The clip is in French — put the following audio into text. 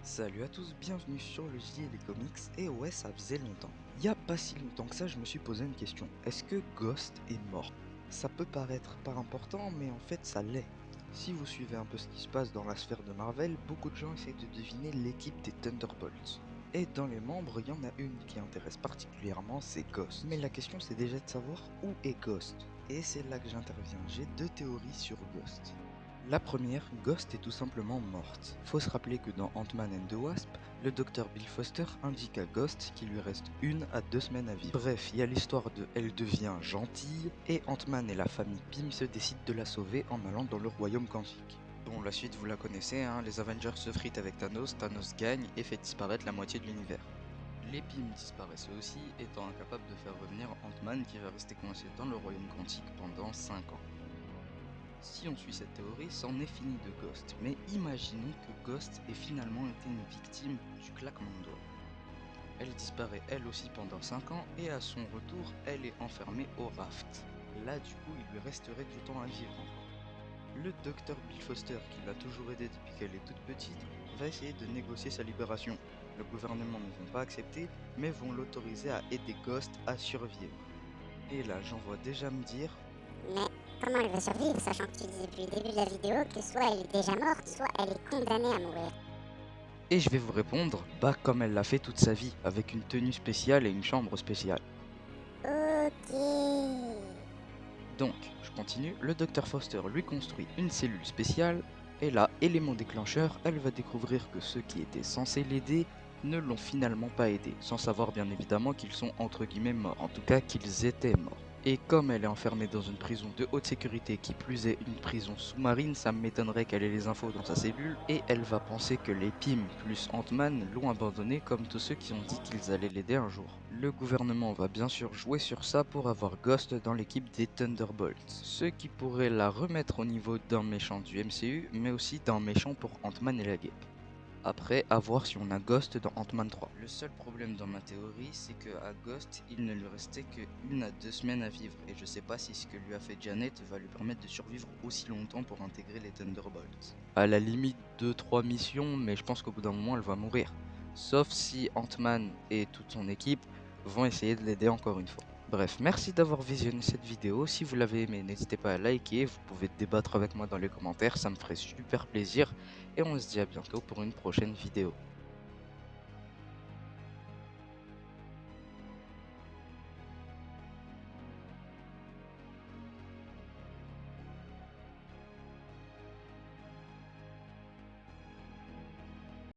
Salut à tous, bienvenue sur le JL des comics, et ouais ça faisait longtemps. Y a pas si longtemps que ça je me suis posé une question, est-ce que Ghost est mort? Ça peut paraître pas important mais en fait ça l'est. Si vous suivez un peu ce qui se passe dans la sphère de Marvel, beaucoup de gens essayent de deviner l'équipe des Thunderbolts. Et dans les membres, il y en a une qui intéresse particulièrement, c'est Ghost. Mais la question c'est déjà de savoir où est Ghost. Et c'est là que j'interviens, j'ai deux théories sur Ghost. La première, Ghost est tout simplement morte. Faut se rappeler que dans Ant-Man and the Wasp, le docteur Bill Foster indique à Ghost qu'il lui reste 1 à 2 semaines à vivre. Bref, il y a l'histoire de elle devient gentille, et Ant-Man et la famille Pym se décident de la sauver en allant dans le royaume quantique. Bon, la suite vous la connaissez, hein, les Avengers se fritent avec Thanos, Thanos gagne et fait disparaître la moitié de l'univers. Les Pym disparaissent eux aussi, étant incapables de faire revenir Ant-Man qui va rester coincé dans le royaume quantique pendant 5 ans. Si on suit cette théorie, c'en est fini de Ghost, mais imaginons que Ghost ait finalement été une victime du claquement de doigts. Elle disparaît elle aussi pendant 5 ans et à son retour, elle est enfermée au raft. Là du coup, il lui resterait du temps à vivre encore. Le docteur Bill Foster, qui l'a toujours aidée depuis qu'elle est toute petite, va essayer de négocier sa libération. Le gouvernement ne vont pas accepter, mais vont l'autoriser à aider Ghost à survivre. Et là, j'en vois déjà me dire, Mais comment elle va survivre, sachant que tu dis depuis le début de la vidéo que soit elle est déjà morte, soit elle est condamnée à mourir. et je vais vous répondre, bah comme elle l'a fait toute sa vie, avec une tenue spéciale et une chambre spéciale. Ok. Donc, je continue, le docteur Foster lui construit une cellule spéciale, et là, élément déclencheur, elle va découvrir que ceux qui étaient censés l'aider ne l'ont finalement pas aidé, sans savoir bien évidemment qu'ils sont entre guillemets morts, en tout cas qu'ils étaient morts. Et comme elle est enfermée dans une prison de haute sécurité, qui plus est une prison sous-marine, ça m'étonnerait qu'elle ait les infos dans sa cellule, et elle va penser que les Pym plus Ant-Man l'ont abandonnée comme tous ceux qui ont dit qu'ils allaient l'aider un jour. Le gouvernement va bien sûr jouer sur ça pour avoir Ghost dans l'équipe des Thunderbolts, ce qui pourrait la remettre au niveau d'un méchant du MCU, mais aussi d'un méchant pour Ant-Man et la Guêpe. Après, à voir si on a Ghost dans Ant-Man 3. Le seul problème dans ma théorie, c'est que à Ghost, il ne lui restait que 1 à 2 semaines à vivre, et je sais pas si ce que lui a fait Janet va lui permettre de survivre aussi longtemps pour intégrer les Thunderbolts. À la limite 2-3 missions, mais je pense qu'au bout d'un moment, elle va mourir. Sauf si Ant-Man et toute son équipe vont essayer de l'aider encore une fois. Bref, merci d'avoir visionné cette vidéo. Si vous l'avez aimé, n'hésitez pas à liker, vous pouvez débattre avec moi dans les commentaires, ça me ferait super plaisir. Et on se dit à bientôt pour une prochaine vidéo.